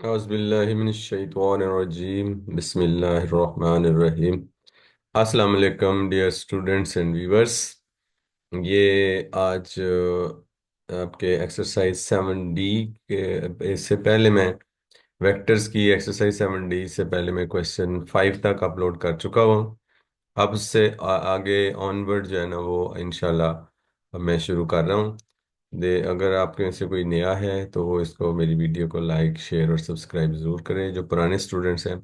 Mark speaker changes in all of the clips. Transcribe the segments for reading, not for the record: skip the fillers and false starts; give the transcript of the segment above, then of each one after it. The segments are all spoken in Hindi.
Speaker 1: औज़ुबिल्लाहिमिनश्शैतानिर्रजीम बिस्मिल्लाहिर्रहमानिर्रहीम। अस्सलाम वालेकुम डियर स्टूडेंट्स एंड व्यूअर्स। ये आज आपके एक्सरसाइज 7D के इससे पहले मैं वेक्टर्स की एक्सरसाइज 7D से पहले मैं क्वेश्चन 5 तक अपलोड कर चुका हूँ। अब से आगे ऑनवर्ड जो है ना वो इंशाल्लाह मैं शुरू कर रहा हूँ। दे अगर आपके में से कोई नया है तो वो इसको मेरी वीडियो को लाइक शेयर और सब्सक्राइब ज़रूर करें। जो पुराने स्टूडेंट्स हैं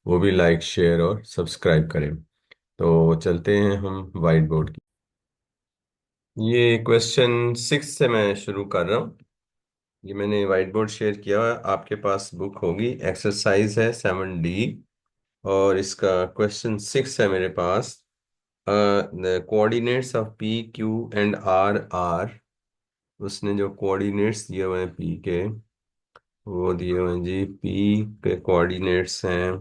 Speaker 1: वो भी लाइक शेयर और सब्सक्राइब करें। तो चलते हैं हम वाइट बोर्ड की। ये क्वेश्चन 6 से मैं शुरू कर रहा हूँ। ये मैंने वाइट बोर्ड शेयर किया है, आपके पास बुक होगी। एक्सरसाइज है 7D और इसका क्वेश्चन 6 है मेरे पास। the coordinates of P, Q and R are, उसने जो कोऑर्डिनेट्स दिए हुए हैं P के, वो दिए हुए हैं जी। P के कोऑर्डिनेट्स हैं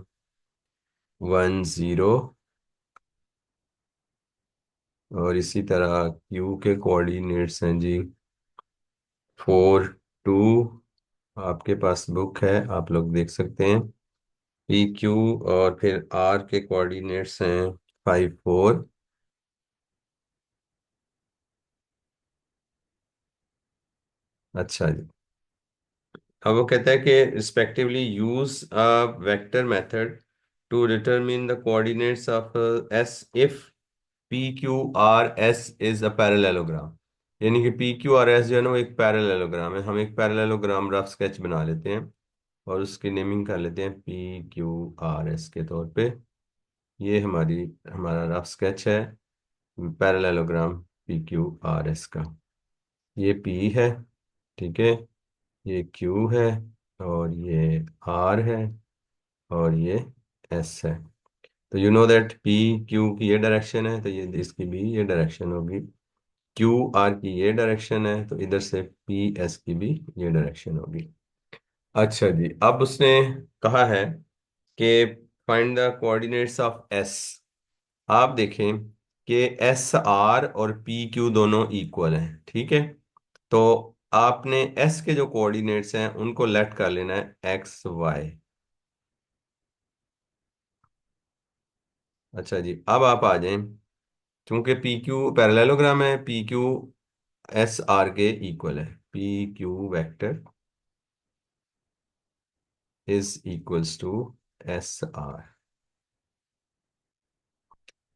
Speaker 1: 1 0 और इसी तरह Q के कोऑर्डिनेट्स हैं जी 4 2। आपके पास बुक है, आप लोग देख सकते हैं। PQ और फिर R के कोऑर्डिनेट्स हैं 5 4। अच्छा जी। अब वो कहता है कि respectively use a vector method to determine the coordinates of S if P Q R S is a parallelogram. यानी कि पी क्यू आर एस जो है ना वो एक पैरेललोग्राम है। हम एक पैरेललोग्राम रफ स्केच बना लेते हैं और उसकी नेमिंग कर लेते हैं पी क्यू आर एस के तौर पे। ये हमारा रफ स्केच है parallelogram P Q R S का। ये पी है, ठीक है, ये क्यू है और ये आर है और ये एस है। तो you know that P Q की ये डायरेक्शन है तो ये इसकी भी ये डायरेक्शन होगी। क्यू आर की ये डायरेक्शन है तो इधर से पी एस की भी ये डायरेक्शन होगी। अच्छा जी, अब उसने कहा है कि find the coordinates of S. आप देखें कि एस आर और पी क्यू दोनों इक्वल हैं, ठीक है। तो आपने एस के जो कोऑर्डिनेट्स हैं उनको लेट कर लेना है एक्स वाई। अच्छा जी, अब आप आ जाएं। चूंकि पी क्यू पैरेललोग्राम है, पी क्यू एस आर के इक्वल है। P Q vector is equals to S R.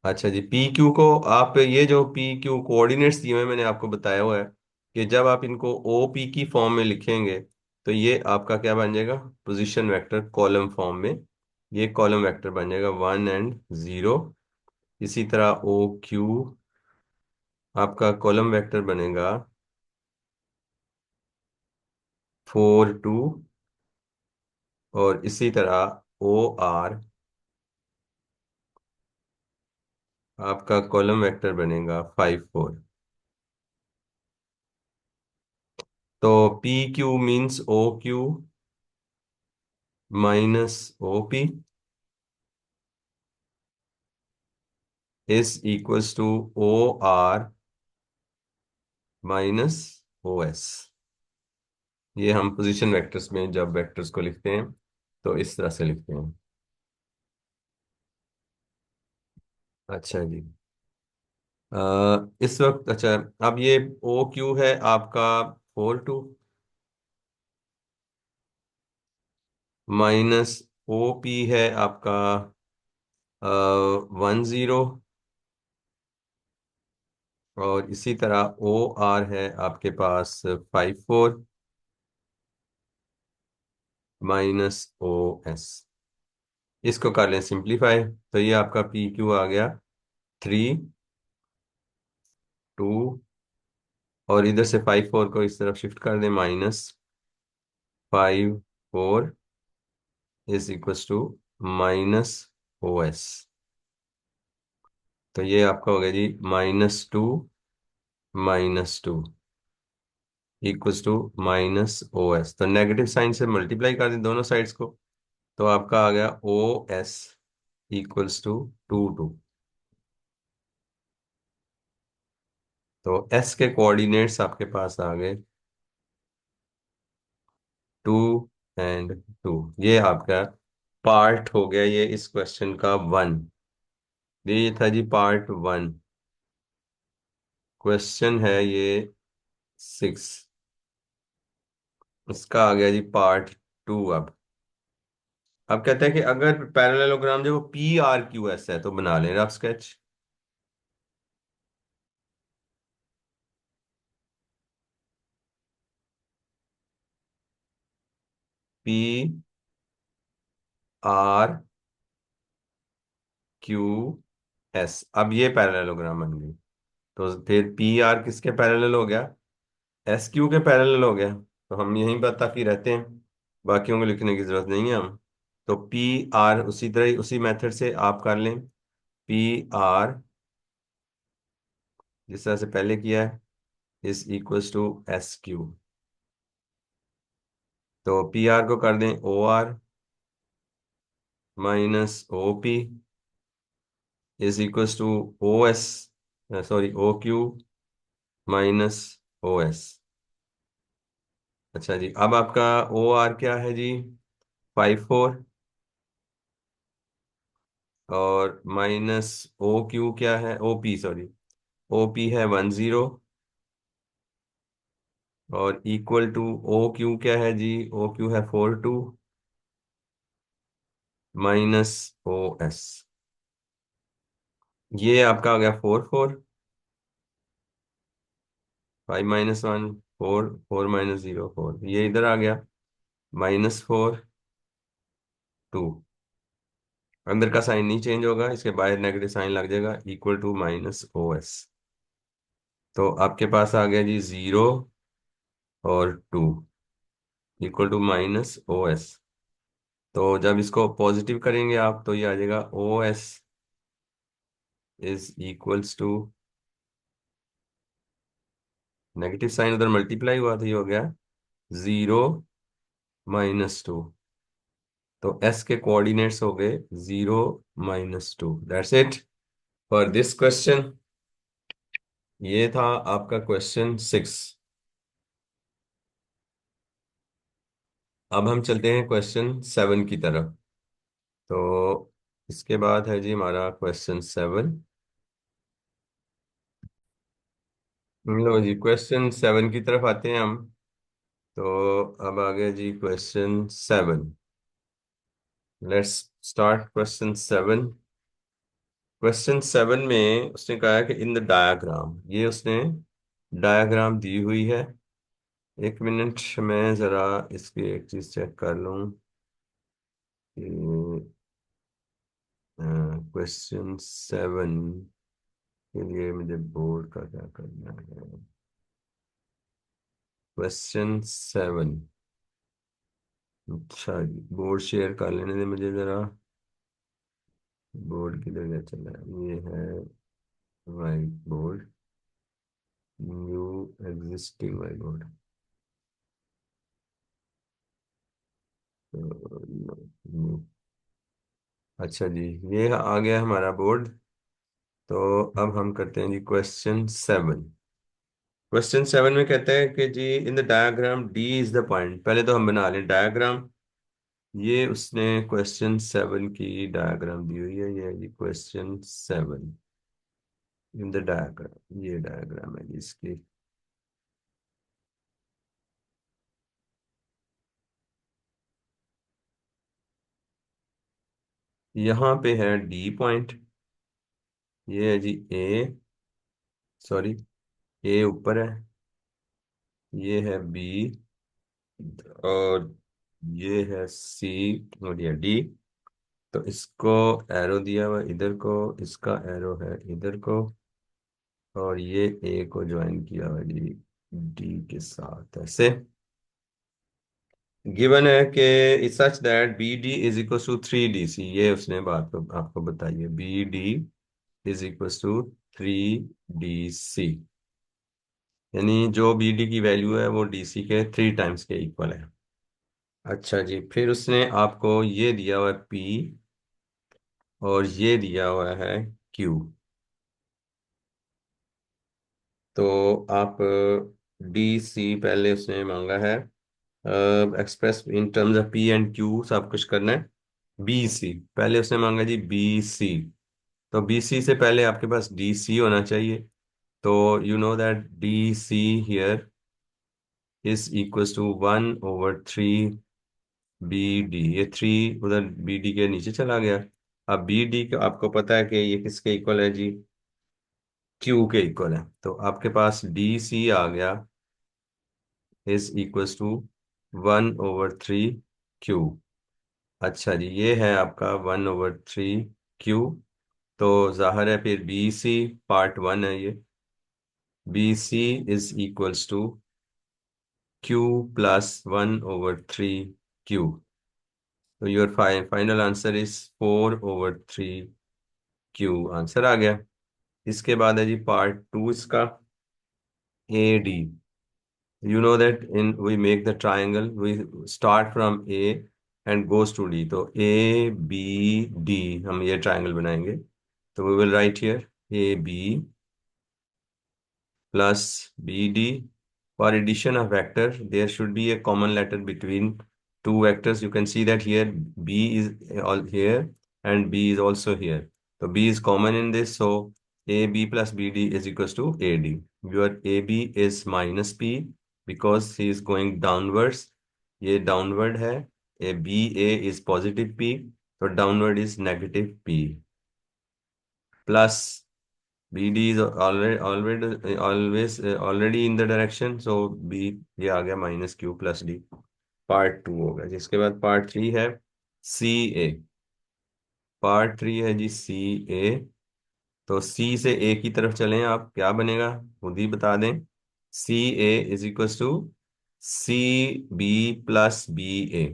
Speaker 1: अच्छा जी, पी क्यू को आप ये जो पी क्यू कोऑर्डिनेट्स दिए हुए हैं, मैंने आपको बताया हुआ है कि जब आप इनको ओ पी की फॉर्म में लिखेंगे तो ये आपका क्या बन जाएगा, पोजीशन वेक्टर कॉलम फॉर्म में। ये कॉलम वेक्टर बन जाएगा 1 and 0। इसी तरह ओ क्यू आपका कॉलम वेक्टर बनेगा 4 2। और इसी तरह ओ आर आपका कॉलम वेक्टर बनेगा 5 4। तो P Q means O Q minus O P is equals to O R minus O S. ये हम पोजीशन वेक्टर्स में जब वेक्टर्स को लिखते हैं तो इस तरह से लिखते हैं। अच्छा जी। इस वक्त अच्छा, अब ये ओ क्यू है आपका 4 2 माइनस ओ पी है आपका 1 0 और इसी तरह ओ आर है आपके पास 5 4 माइनस ओ एस। इसको कर लें सिंप्लीफाई तो ये आपका पी क्यू आ गया 3 2 और इधर से 5 4 को इस तरफ शिफ्ट कर दें, -5 4 is equals to minus O S. तो ये आपका हो गया जी -2 - 2 equals to minus O S. तो नेगेटिव साइन से मल्टीप्लाई कर दें दोनों साइड्स को तो आपका आ गया ओ एस इक्वल्स टू 2 2। तो एस के कोऑर्डिनेट्स आपके पास आ गए 2 एंड टू। ये आपका पार्ट हो गया, ये इस क्वेश्चन का वन। ये था जी पार्ट वन। क्वेश्चन है ये सिक्स। इसका आ गया जी पार्ट टू। अब कहते हैं कि अगर पैरेललोग्राम जो पी आर क्यू एस है तो बना लें rough sketch. P R Q S, अब ये पैरेललोग्राम बन गई। तो फिर पी आर किसके पैरेलल हो गया? एस क्यू के पैरेलल हो गया। तो हम यहीं पर तक ही रहते हैं, बाकियों को लिखने की जरूरत नहीं है हम। तो पी आर उसी तरह ही उसी मेथड से आप कर लें। पी आर जिस तरह से पहले किया है is equals to S Q. तो पी आर को कर दें O R minus O P is equals to O S, sorry O Q minus O S. अच्छा जी, अब आपका ओ आर क्या है जी? 54। और माइनस ओ क्यू क्या है? O P sorry, O P है 10। और इक्वल टू ओ क्यू क्या है जी? ओ क्यू है 42 माइनस ओ एस। ये आपका आ गया 44। 5 - 1 4, 4 - 0 4, ये इधर आ गया -4 2। अंदर का साइन नहीं चेंज होगा, इसके बाहर नेगेटिव साइन लग जाएगा, equal to minus O S. तो आपके पास आ गया जी 0 और 2 equal to minus O S. तो जब इसको पॉजिटिव करेंगे आप तो ये आ जाएगा O S is equals to, negative sign उधर मल्टीप्लाई हुआ था, ये हो गया 0 - 2। तो एस के कोऑर्डिनेट्स हो गए 0 - 2। That's it for this question. ये था आपका क्वेश्चन सिक्स। अब हम चलते हैं क्वेश्चन सेवन की तरफ। तो इसके बाद है जी हमारा क्वेश्चन सेवन। लो जी, क्वेश्चन सेवन की तरफ आते हैं हम। तो अब आ गया जी question seven. Let's start question seven. Question seven में उसने कहा है कि इन द डायग्राम, ये उसने डायग्राम दी हुई है। एक मिनट, मैं जरा इसकी एक चीज चेक कर लूं कि क्वेश्चन सेवन के लिए मुझे बोर्ड का क्या करना है। क्वेश्चन सेवन, अच्छा बोर्ड शेयर कर लेने दे मुझे जरा। बोर्ड की जगह चला है, ये है white board, new existing white board. अच्छा जी, ये आ गया हमारा बोर्ड। तो अब हम करते हैं जी क्वेश्चन सेवन। क्वेश्चन सेवन में कहते हैं कि जी in the diagram D is the point. पहले तो हम बना लें डायग्राम। ये उसने क्वेश्चन सेवन की डायग्राम दी हुई है, ये है जी question seven. In the diagram, ये डायग्राम है जी इसकी। यहाँ पे है डी पॉइंट, ये है जी ए, सॉरी ए ऊपर है, ये है बी, और ये है सी, और ये डी। तो इसको एरो दिया हुआ है इधर को, इसका एरो है इधर को, और ये ए को ज्वाइन किया हुआ है जी डी के साथ ऐसे। गिवन है कि such that B D is equal to 3 DC। ये उसने बात को आपको बताई है, B D is equal to 3 DC। यानी जो बी डी की वैल्यू है वो डी सी के 3 टाइम्स के इक्वल है। अच्छा जी, फिर उसने आपको ये दिया हुआ है पी, और ये दिया हुआ है क्यू। तो आप डी सी पहले उसने मांगा है, express in terms of P and Q सब कुछ करना है। बी सी पहले उसने मांगा जी, बी सी। तो बी सी से पहले आपके पास डी सी होना चाहिए। तो you know that D C here is equals to 1/3 B D. ये थ्री उधर बी डी के नीचे चला गया। अब बी डी का आपको पता है कि ये किसके इक्वल है जी, क्यू के इक्वल है। तो आपके पास डी सी आ गया इज इक्वल्स टू 1/3 क्यू। अच्छा जी, ये है आपका 1/3 क्यू। तो जाहिर है फिर बी सी पार्ट वन है ये। B C is equals to Q plus 1/3 Q. तो your final answer is 4/3 Q. Answer आ गया। इसके बाद है जी पार्ट टू इसका, A D. You know that in we make the triangle, we start from A and goes to D. तो A B D हम ये triangle बनाएंगे। तो we will write here A B plus B D. For addition of vector, there should be a common letter between two vectors. You can see that here B is all here and B is also here. So B is common in this. So AB plus BD is equals to AD. Your AB is minus P because he is going downwards. ये downward है। A BA is positive P. So downward is negative P. Plus BD is already in the direction, so B ये आ गया minus Q plus D. Part two होगा। जिसके बाद पार्ट थ्री है सी ए। पार्ट थ्री है जी सी ए। तो सी से ए की तरफ चलें आप, क्या बनेगा खुद ही बता दें। C A is equal to C B plus B A.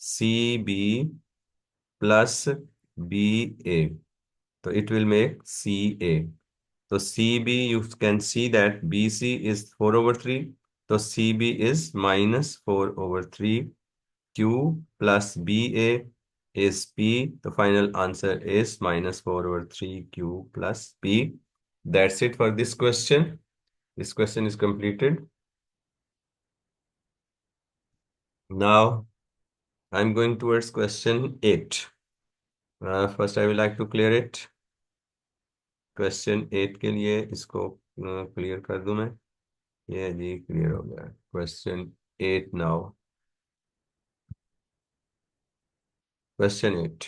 Speaker 1: C B plus B A. तो it will make C A. तो CB, you can see that BC is 4/3. So CB is minus 4/3 Q plus BA is P. The final answer is minus 4/3 Q plus P. That's it for this question. This question is completed. Now I'm going towards question 8. First I will like to clear it. Question 8 के लिए इसको क्लियर कर दूं मैं। ये जी क्लियर हो गया। Question 8 now. क्वेश्चन 8।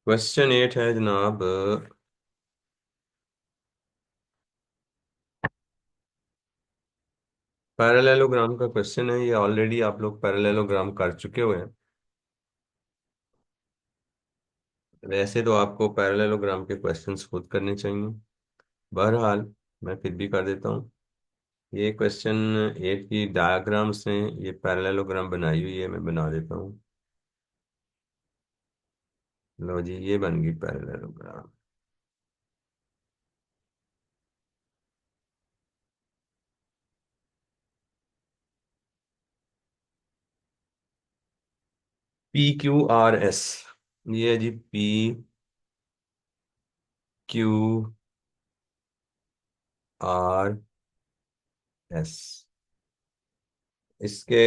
Speaker 1: क्वेश्चन 8 है जनाब, पैरेललोग्राम का क्वेश्चन है। ये ऑलरेडी आप लोग पैरेललोग्राम कर चुके हुए हैं। वैसे तो आपको पैरेललोग्राम के क्वेश्चंस खुद करने चाहिए। बहरहाल मैं फिर भी कर देता हूँ। ये क्वेश्चन 8 की डायग्राम्स ने ये पैरेललोग्राम बनाई हुई है, मैं बना देता हूँ। लो जी, ये बन गई पैरेललोग्राम। PQRS। ये है जी PQRS। इसके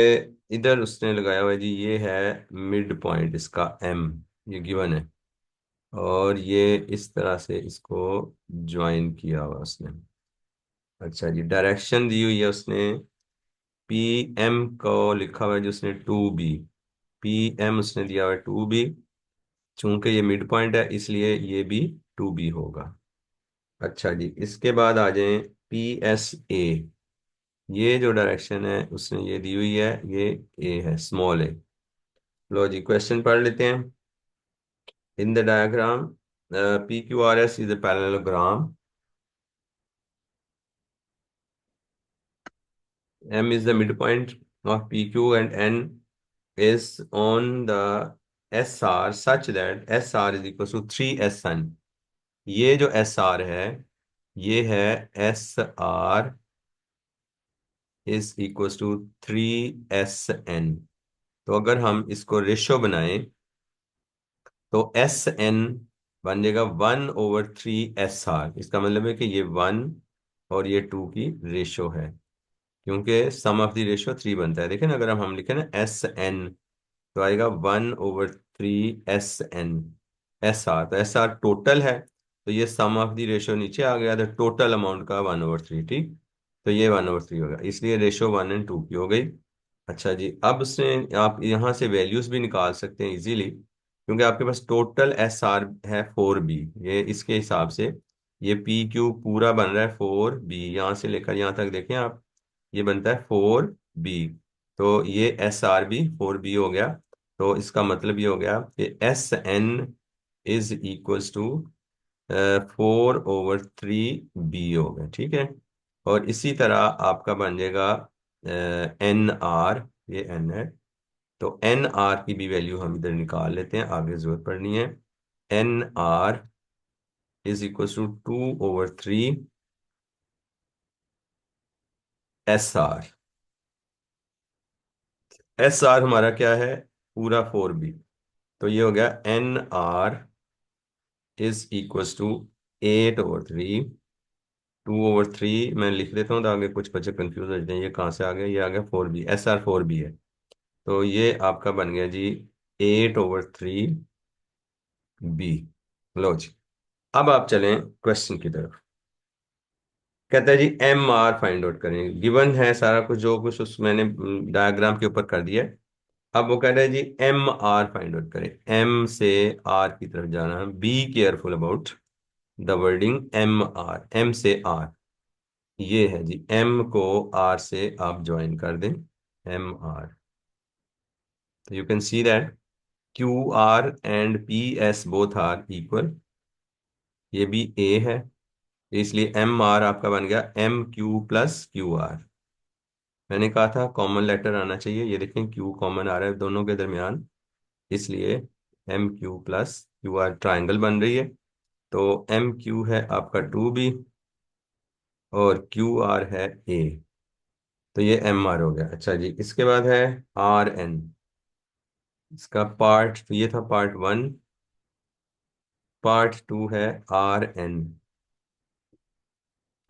Speaker 1: इधर उसने लगाया हुआ है जी, ये है मिड पॉइंट इसका M। ये गिवन है। और ये इस तरह से इसको ज्वाइन किया हुआ उसने। अच्छा जी, डायरेक्शन दी हुई है उसने। PM को लिखा हुआ है जो उसने 2B। PM उसने दिया हुआ है 2B। चूंकि ये मिड पॉइंट है इसलिए ये भी 2B होगा। अच्छा जी, इसके बाद आ जाएं PSA। ये जो डायरेक्शन है उसने ये दी हुई है, ये A है, स्मॉल ए। लो जी, क्वेश्चन पढ़ लेते हैं। इन the diagram PQRS is a parallelogram. M is the midpoint of PQ and N is on the SR such that SR is equal to 3SN। ये जो SR है ये है SR is equals to 3SN। तो अगर हम इसको रेशो बनाएं तो SN बन जाएगा 1/3 SR। इसका मतलब है कि ये 1 और ये 2 की रेशो है, क्योंकि सम ऑफ द रेशो 3 बनता है। देखिए ना, अगर हम लिखें ना SN, तो आएगा 1/3 SN। SR, तो SR टोटल है, तो ये सम ऑफ द रेशो नीचे आ गया, तो टोटल अमाउंट का 1/3, ठीक। तो ये 1/3 होगा, इसलिए रेशो 1 और 2 की हो गई। अच्छा जी, अब उसने आप यहाँ से वैल्यूज भी निकाल सकते हैं इजीली, क्योंकि आपके पास टोटल SR है 4B। ये इसके हिसाब से ये PQ पूरा बन रहा है 4B, यहाँ से लेकर यहाँ तक देखें आप, ये बनता है 4B। तो ये SR भी 4B हो गया। तो इसका मतलब ये हो गया कि SN = 4/3B हो गया, ठीक है। और इसी तरह आपका बन जाएगा NR, ये N है, तो NR की भी वैल्यू हम इधर निकाल लेते हैं, आगे जरूरत पड़नी है। NR = 2/3 SR। SR हमारा क्या है, पूरा 4B। तो ये हो गया NR = 8/3। 2/3 मैं लिख देता हूँ, तो आगे कुछ बच्चे कंफ्यूज हो जाते हैं, ये कहाँ से आ गया, ये आ गया 4B, SR 4B है। तो ये आपका बन गया जी 8/3B। लो जी, अब आप चलें क्वेश्चन की तरफ। कहता है जी MR फाइंड आउट करें, गिवन है सारा कुछ, जो कुछ उस मैंने डायग्राम के ऊपर कर दिया है। अब वो कह रहा है जी MR फाइंड आउट करें, M से R की तरफ जाना है। Be careful about the wording MR, M से R। ये है जी, M को R से आप ज्वाइन कर दें, MR। तो you can see that QR and PS both are equal. ये भी A है, इसलिए MR आपका बन गया MQ + QR। मैंने कहा था कॉमन लेटर आना चाहिए, ये देखें Q कॉमन आ रहा है दोनों के दरमियान, इसलिए MQ + QR ट्राइंगल बन रही है। तो MQ है आपका 2B और QR है A। तो ये MR हो गया। अच्छा जी, इसके बाद है RN। इसका पार्ट, तो ये था पार्ट 1। पार्ट 2 है RN।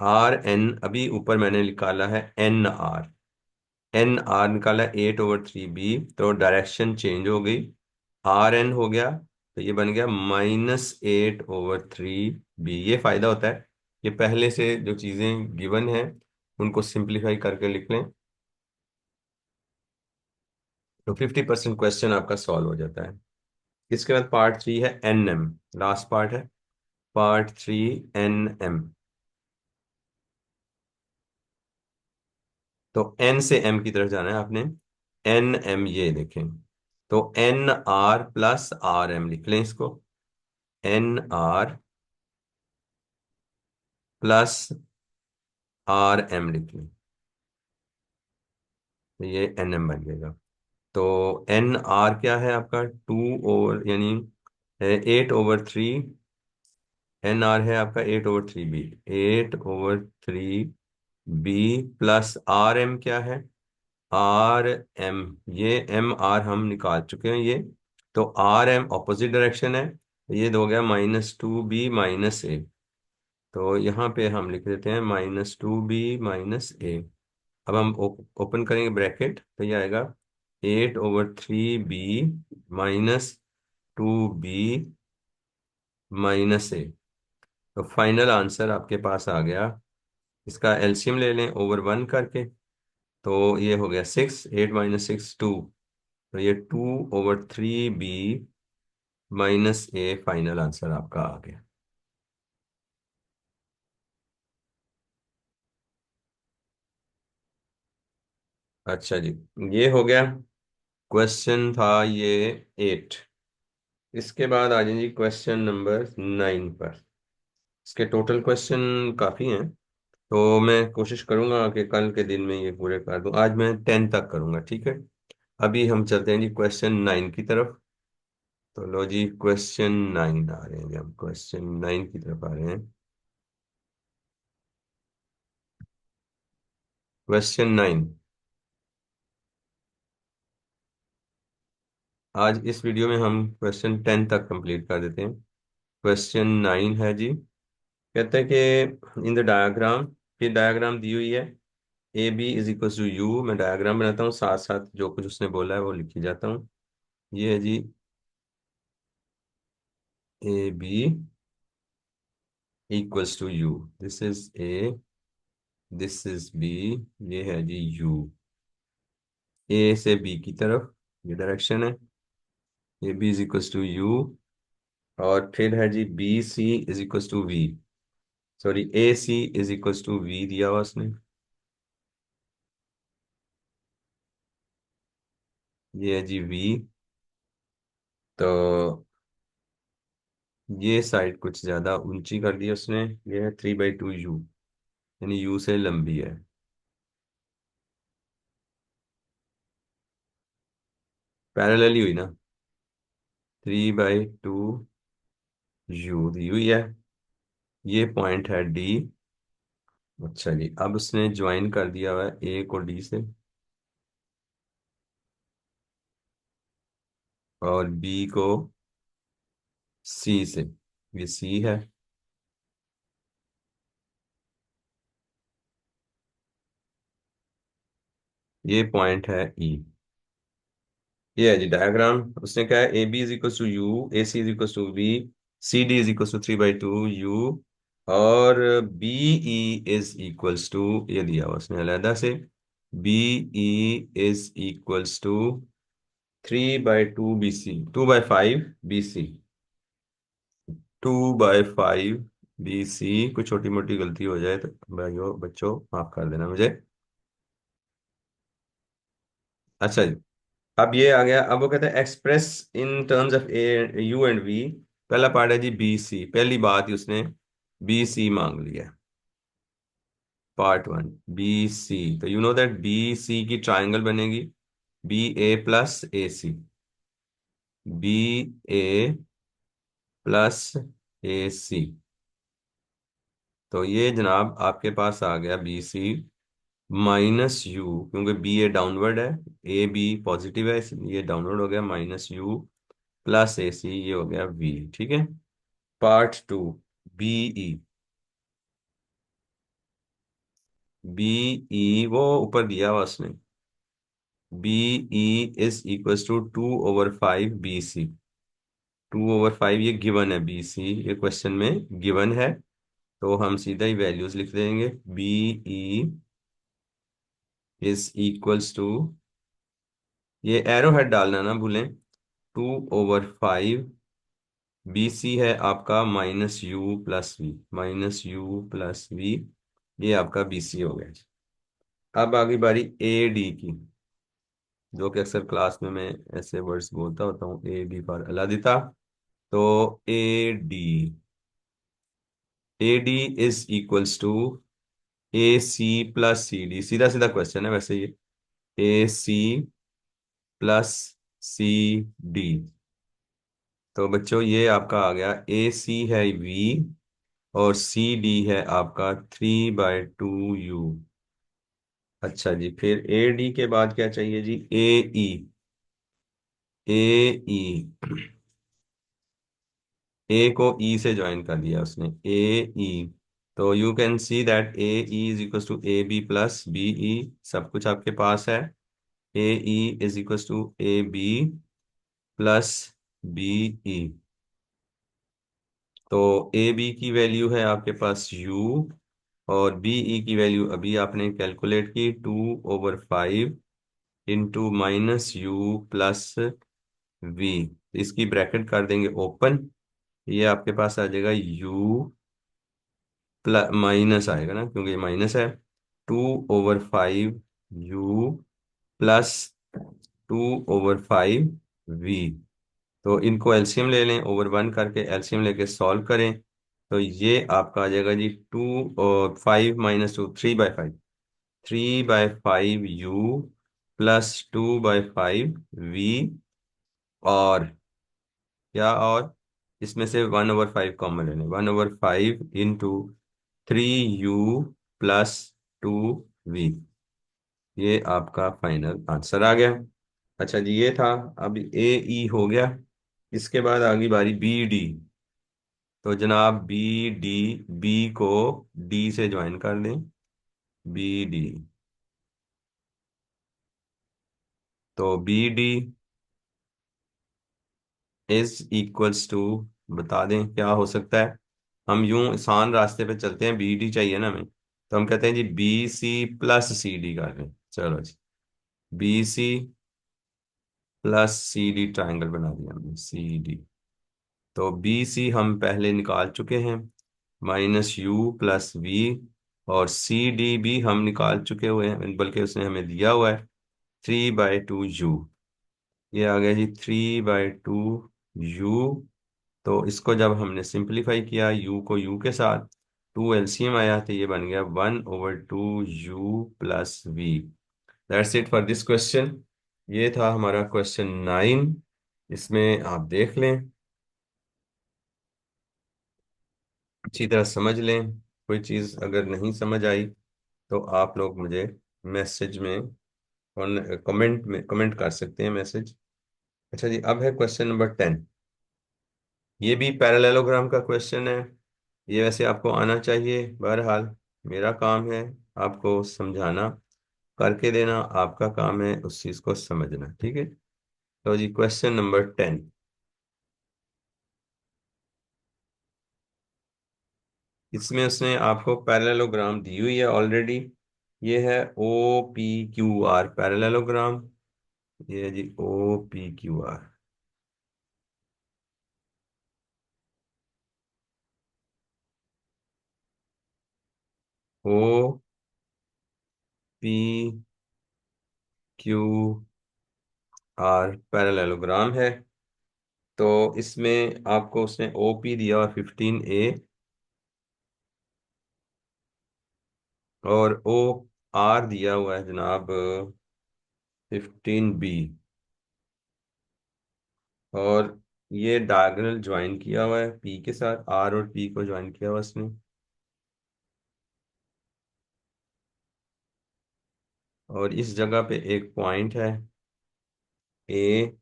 Speaker 1: RN अभी ऊपर मैंने निकाला है NR। NR निकाला 8/3B, तो डायरेक्शन चेंज हो गई, RN हो गया, तो ये बन गया -8/3B। ये फायदा होता है कि पहले से जो चीजें गिवन हैं उनको सिंप्लीफाई करके लिख लें, तो 50% क्वेश्चन आपका सॉल्व हो जाता है। इसके बाद पार्ट 3 है NM, लास्ट पार्ट है पार्ट 3 NM। तो N से M की तरफ जाना है आपने, NM ये देखें, तो NR + RM लिख लें इसको, NR + RM लिख लें, तो ये NM बन जाएगा। तो NR क्या है आपका, 2 यानी 8/3। NR है आपका 8/3B, 8/3B + RM क्या है, RM। ये MR हम निकाल चुके हैं ये, तो RM ऑपोजिट डायरेक्शन है, तो ये हो गया -2B - A। तो यहाँ पे हम लिख देते हैं -2B - A। अब हम ओपन करेंगे ब्रैकेट, तो ये आएगा 8/3B -2B - A। तो फाइनल आंसर आपके पास आ गया। इसका एलसीएम ले लें ओवर 1 करके, तो ये हो गया 6, 8 - 6 2। तो ये 2/3B - A फाइनल आंसर आपका आ गया। अच्छा जी, ये हो गया, क्वेश्चन था ये 8। इसके बाद आ जाइए क्वेश्चन नंबर 9 पर। इसके टोटल क्वेश्चन काफ़ी हैं, तो मैं कोशिश करूंगा कि कल के दिन में ये पूरे कर दूं, आज मैं 10 तक करूंगा, ठीक है। अभी हम चलते हैं जी क्वेश्चन 9 की तरफ। तो लो जी, क्वेश्चन 9 आ रहे हैं जी, हम क्वेश्चन 9 की तरफ आ रहे हैं। क्वेश्चन 9, आज इस वीडियो में हम क्वेश्चन 10 तक कंप्लीट कर देते हैं। क्वेश्चन 9 है जी। कहते हैं कि इन द डायग्राम, फिर डायग्राम दी हुई है। A B is equal to U. मैं डायग्राम बनाता हूँ, साथ साथ जो कुछ उसने बोला है वो लिखी जाता हूँ। ये है जी A B equals to U. This is A, this is B, ये है जी यू। ए से बी की तरफ ये डायरेक्शन है। A B is equals to U. और फिर है जी B C is equals to V. Sorry, A C is equals to V दिया हुआ उसने। ये है जी वी। तो ये साइड कुछ ज्यादा ऊंची कर दी उसने। ये है 3/2 यू, यानी यू से लंबी है। पैरेलल ही हुई ना। 3/2 यू, यू ही है। ये पॉइंट है डी। अच्छा जी, अब उसने ज्वाइन कर दिया हुआ है ए को डी से, और बी को सी से। ये सी है। ये पॉइंट है ई। ये है जी डायग्राम। उसने कहा है A B is equal to U, A C is equal to V, C D is equal to 3/2 U, और B E is equals to, ये दिया हुआ उसने अलहदा से, B E is equals to 3/2 BC, 2/5 BC, 2/5 BC। कोई छोटी मोटी गलती हो जाए तो भाइयों बच्चों माफ कर देना मुझे। अच्छा जी, अब ये आ गया। अब वो कहते हैं express in terms of A U and V. पहला पार्ट है जी बी सी। पहली बात ही उसने बी सी मांग लिया। Part 1, B C. तो you know that B C की ट्राइंगल बनेगी B A plus A C. B A plus A C. तो ये जनाब आपके पास आ गया बी सी माइनस यू, क्योंकि बी ए डाउनवर्ड है, ए बी पॉजिटिव है, इसलिए ये डाउनवर्ड हो गया, minus U plus A C, ये हो गया वी। ठीक है। Part 2, B E. B E वो ऊपर दिया हुआ उसने, B E is equal to 2/5 BC। 2/5 ये गिवन है, बी सी ये क्वेश्चन में गिवन है। तो हम सीधा ही वैल्यूज लिख देंगे। B E is equals to, ये एरो हेड डालना ना भूलें, 2/5 बी सी है आपका -u+v। ये आपका बी सी हो गया। अब आगे बारी ए डी की, जो कि अक्सर क्लास में मैं ऐसे वर्ड्स बोलता होता हूँ, ए डी फॉर अलादिता। तो A D is equals to AC+CD। सीधा सीधा क्वेश्चन है वैसे ये। AC+CD। तो बच्चों ये आपका आ गया, AC है V और CD है आपका 3/2 U। अच्छा जी, फिर AD के बाद क्या चाहिए जी, AE। AE, ए को ई से ज्वाइन कर दिया उसने, ए ई। तो you can see that A E is equal to A B plus B E. सब कुछ आपके पास है। A E is equal to A B plus B E. तो ए बी की वैल्यू है आपके पास यू, और बी ई की वैल्यू अभी आपने कैलकुलेट की, 2/5 इंटू -u प्लस वी। इसकी ब्रैकेट कर देंगे ओपन। ये आपके पास आ जाएगा u प्लस माइनस आएगा ना, क्योंकि ये माइनस है। 2/5 u प्लस 2/5 v। तो इनको एलसीएम ले लें, ओवर 1 करके एलसीएम लेके सॉल्व करें। तो ये आपका आ जाएगा जी 2 और 5 - 2, 3/5। 3/5 u प्लस 2/5 v। और क्या, और इसमें से 1/5 कॉमन लेने, 1/5 इंटू 3u प्लस 2v। ये आपका फाइनल आंसर आ गया। अच्छा जी, ये था। अब ए ई हो गया। इसके बाद आगे बारी बी डी। तो जनाब बी डी, बी को डी से ज्वाइन कर दें, बी डी। तो B D is equals to, बता दें क्या हो सकता है। हम यूं आसान रास्ते पे चलते हैं, बी डी चाहिए ना हमें, तो हम कहते हैं जी B C plus C D कर लें। चलो जी, B C plus C D triangle बना दिया हमने, सी डी। तो बी सी हम पहले निकाल चुके हैं, माइनस यू प्लस वी। और सी डी भी हम निकाल चुके हुए हैं, बल्कि उसने हमें दिया हुआ है 3/2 यू। ये आ गया जी 3/2 यू। तो इसको जब हमने सिंपलीफाई किया, यू को यू के साथ, टू एलसीएम आया, तो ये बन गया 1/2 U plus V. That's it for this question. ये था हमारा क्वेश्चन 9। इसमें आप देख लें, अच्छी तरह समझ लें। कोई चीज़ अगर नहीं समझ आई तो आप लोग मुझे मैसेज में, कमेंट में कमेंट कर सकते हैं, मैसेज। अच्छा जी, अब है क्वेश्चन नंबर 10। ये भी पैरेललोग्राम का क्वेश्चन है। ये वैसे आपको आना चाहिए, बहरहाल मेरा काम है आपको समझाना, करके देना आपका काम है, उस चीज़ को समझना। ठीक है। तो जी क्वेश्चन नंबर 10। इसमें उसने आपको पैरेललोग्राम दी हुई है ऑलरेडी। ये है O P Q R parallelogram. ये है जी O P Q R. O P Q R parallelogram है। तो इसमें आपको उसने ओ पी दिया और 15A, और ओ आर दिया हुआ है जनाब 15B। और ये डायगोनल ज्वाइन किया हुआ है पी के साथ, आर और पी को ज्वाइन किया हुआ इसने। और इस जगह पे एक पॉइंट है ए,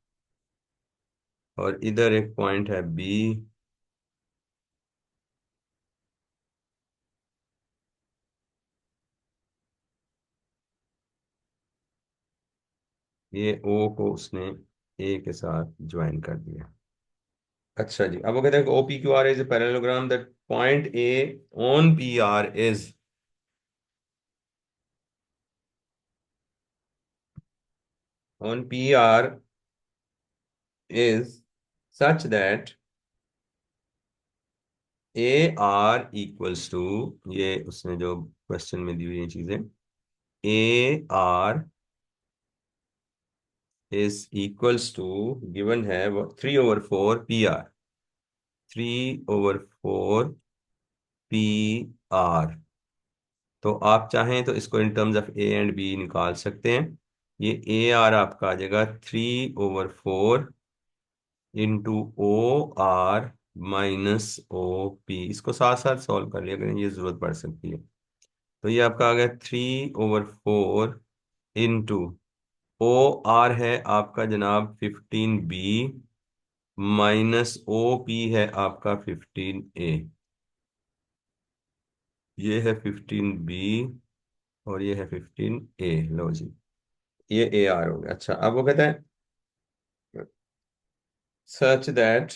Speaker 1: और इधर एक पॉइंट है बी। ये ओ को उसने ए के साथ ज्वाइन कर दिया। अच्छा जी, अब वो कहते हैं O P Q R is a parallelogram that point A on P R is, on P R is such that A R equals to, ये उसने जो क्वेश्चन में दी हुई ये चीजें, A R is equals to, given है वो 3/4 PR, 3/4 PR। तो आप चाहें तो इसको in terms of A and B निकाल सकते हैं। ये ए आर आपका आ जाएगा 3/4 O R minus O P. इसको साथ साथ सॉल्व कर लिया करें, ये जरूरत पड़ सकती है। तो ये आपका आ गया 3/4 ओ आर है आपका जनाब 15B, माइनस ओ पी है आपका 15A। ये है 15B और ये है 15A। लो जी, ये ए आर हो गया। अच्छा, अब वो कहते हैं such that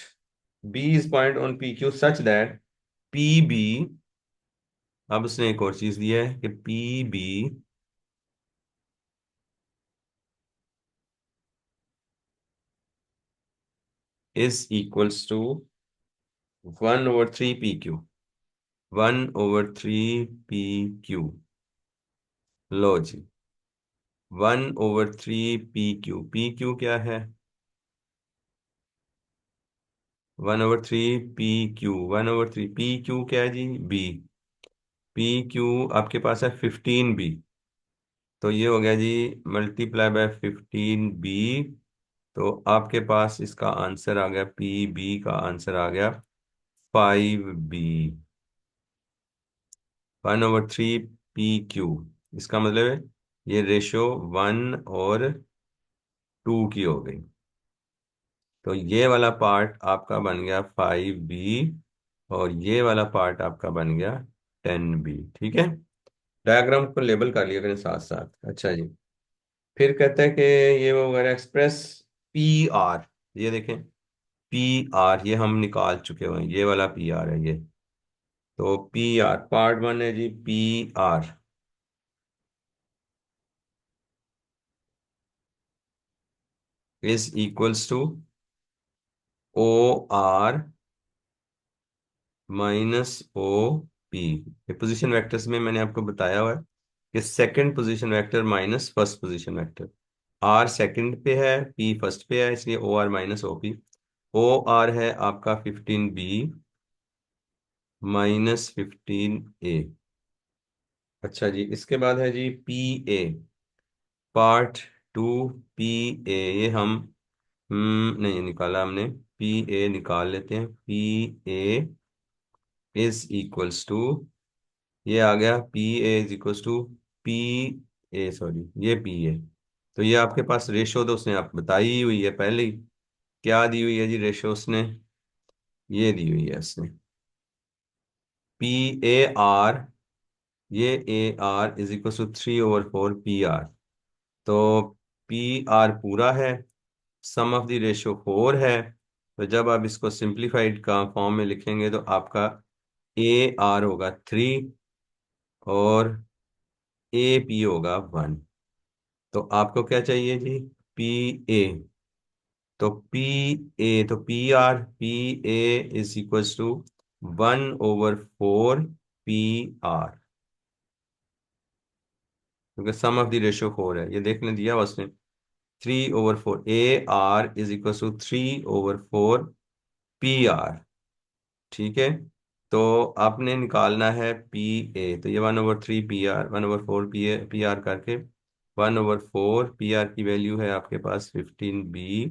Speaker 1: B is point on P Q such that P B. अब उसने एक और चीज दिया है कि P B is equals to 1/3 PQ, 1/3 PQ। लो जी, 1/3 PQ, PQ क्या है? 1/3 PQ, 1/3 PQ क्या है जी? बी। PQ आपके पास है 15B। तो ये हो गया जी मल्टीप्लाई बाय 15B। तो आपके पास इसका आंसर आ गया, PB का आंसर आ गया 5B। 1/3 PQ, इसका मतलब है ये रेशो 1/2 की हो गई। तो ये वाला पार्ट आपका बन गया 5B। और ये वाला पार्ट आपका बन गया 10b। ठीक है, डायग्राम को लेबल कर लिया करें साथ साथ। अच्छा जी, फिर कहते हैं कि ये वो वगैरह एक्सप्रेस पी आर, ये देखें पी आर, ये हम निकाल चुके हुए हैं, ये वाला पी आर है ये। तो पी आर पार्ट वन है जी, P R is equals to O R minus O P. ये पोजीशन वेक्टर्स में मैंने आपको बताया हुआ है कि second position vector minus first position vector. R second पे है, पी फर्स्ट पे है, इसलिए O R minus O P. O R है आपका 15b माइनस 15a। अच्छा जी, इसके बाद है जी पी ए पार्ट टू। पी ए ये हम नहीं निकाला हमने, पी ए निकाल लेते हैं। P A is equals to, ये आ गया P A is equals to P A, sorry ये पी ए। तो ये आपके पास रेशो तो उसने आप बताई ही हुई है पहले ही। क्या दी हुई है जी रेशो उसने? ये दी हुई है उसने पी ए आर, ये A R is equal to 3/4 P R. तो पी आर पूरा है, सम ऑफ द रेशियो 4 है। तो जब आप इसको सिंप्लीफाइड का फॉर्म में लिखेंगे तो आपका ए आर होगा 3 और ए पी होगा 1। तो आपको क्या चाहिए जी? P A. तो P A is equals to 1/4 P R, क्योंकि सम ऑफ द रेशियो 4 है, ये देखने दिया हुआ उसने। 3/4 A R is equal to 3/4 P R. ठीक है, तो आपने निकालना है पी ए। तो ये 1/3 पी आर, 1/4 पी आर करके 1/4 पी आर की वैल्यू है आपके पास 15b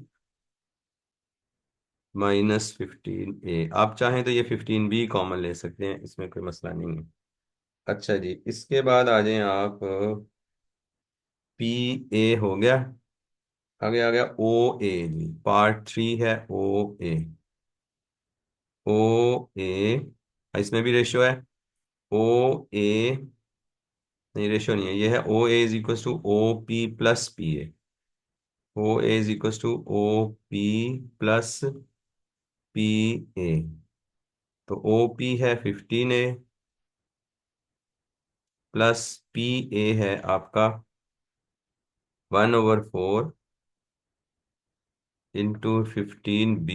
Speaker 1: माइनस 15a। आप चाहें तो ये 15b कॉमन ले सकते हैं, इसमें कोई मसला नहीं है। अच्छा जी, इसके बाद आ जाएं आप, पी ए हो गया, आगे आ गया ओ ए जी, पार्ट थ्री है ओ ए। ओ ए, इसमें भी रेशियो है। ओ ए, नहीं रेशियो नहीं है, ये है O A is equal to O P plus P A. O A is equal to O P plus P A. तो ओ पी है 15a प्लस पी ए है आपका 1/4 into 15b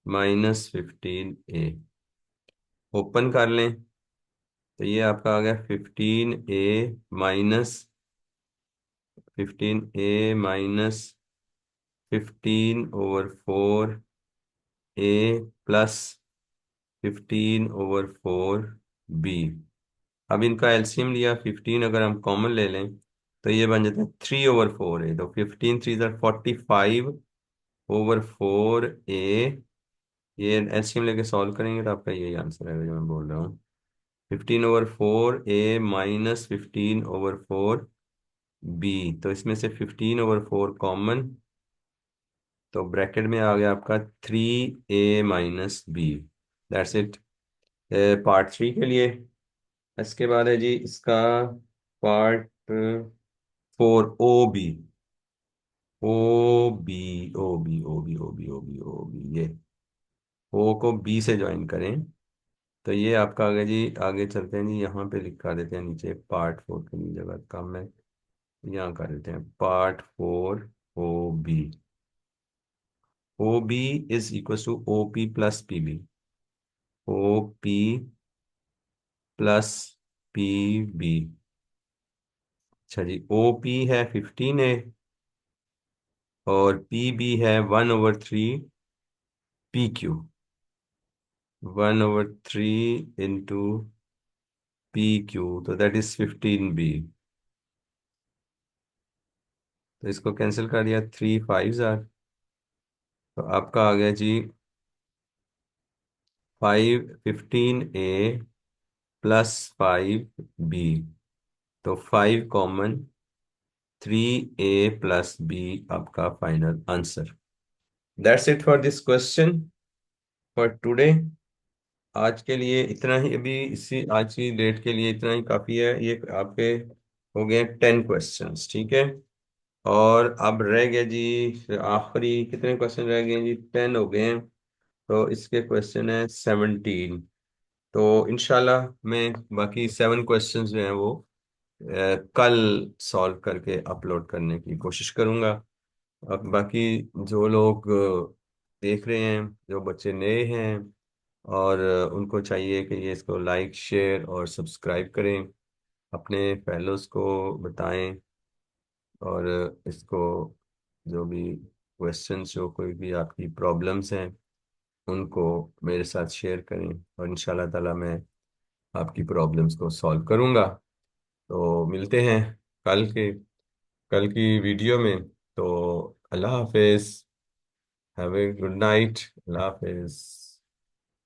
Speaker 1: minus 15a। Open कर लें तो ये आपका आ गया 15a प्लस 15/4b। अब इनका एलसीएम लिया 15, अगर हम कॉमन ले लें तो ये बन जाता है 3/4 ए। तो 15 3 45 4 ए, ये एलसीएम लेके सॉल्व करेंगे तो आपका यही आंसर है जो मैं बोल रहा हूँ। 15/4 ए माइनस 15/4 बी। तो इसमें से 15/4 कॉमन, तो ब्रैकेट में आ गया आपका 3a-b। That's it part three के लिए। इसके बाद है जी इसका पार्ट फोर, ओ बी, ये ओ को बी से ज्वाइन करें तो ये आपका आगे जी, आगे चलते हैं जी, यहाँ पे लिखा देते हैं नीचे पार्ट फोर की जगह कम है, यहाँ कर देते हैं part four O B is equal to O P plus P B. O P plus P B. अच्छा जी, ओ पी है 15a और पी बी है 1/3 पी क्यू। 1/3 पी क्यू, तो दैट इज 15b। तो इसको कैंसिल कर दिया, 3 5 तो आपका आ गया जी 15a प्लस 5b। तो 5 कॉमन, 3a प्लस b आपका final answer. That's it for this question. For today. आज के लिए इतना ही, अभी इसी आज की डेट के लिए इतना ही काफी है। ये आपके हो गए 10 क्वेश्चंस, ठीक है। और अब रह गया जी आखिरी, कितने क्वेश्चन रह गए हैं जी? 10 हो गए हैं। तो इसके क्वेश्चन है 17। तो इंशाल्लाह मैं बाकी 7 क्वेश्चंस जो हैं वो कल सॉल्व करके अपलोड करने की कोशिश करूंगा। अब बाकी जो लोग देख रहे हैं, जो बच्चे नए हैं, और उनको चाहिए कि ये इसको लाइक शेयर और सब्सक्राइब करें, अपने फेलोज को बताएं, और इसको जो भी क्वेश्चंस, जो कोई भी आपकी प्रॉब्लम्स हैं, उनको मेरे साथ शेयर करें, और इंशाल्लाह ताला मैं आपकी प्रॉब्लम्स को सॉल्व करूंगा। तो मिलते हैं कल के कल की वीडियो में। तो अल्लाह हाफिज, हैव ए गुड नाइट, अल्लाह हाफिज।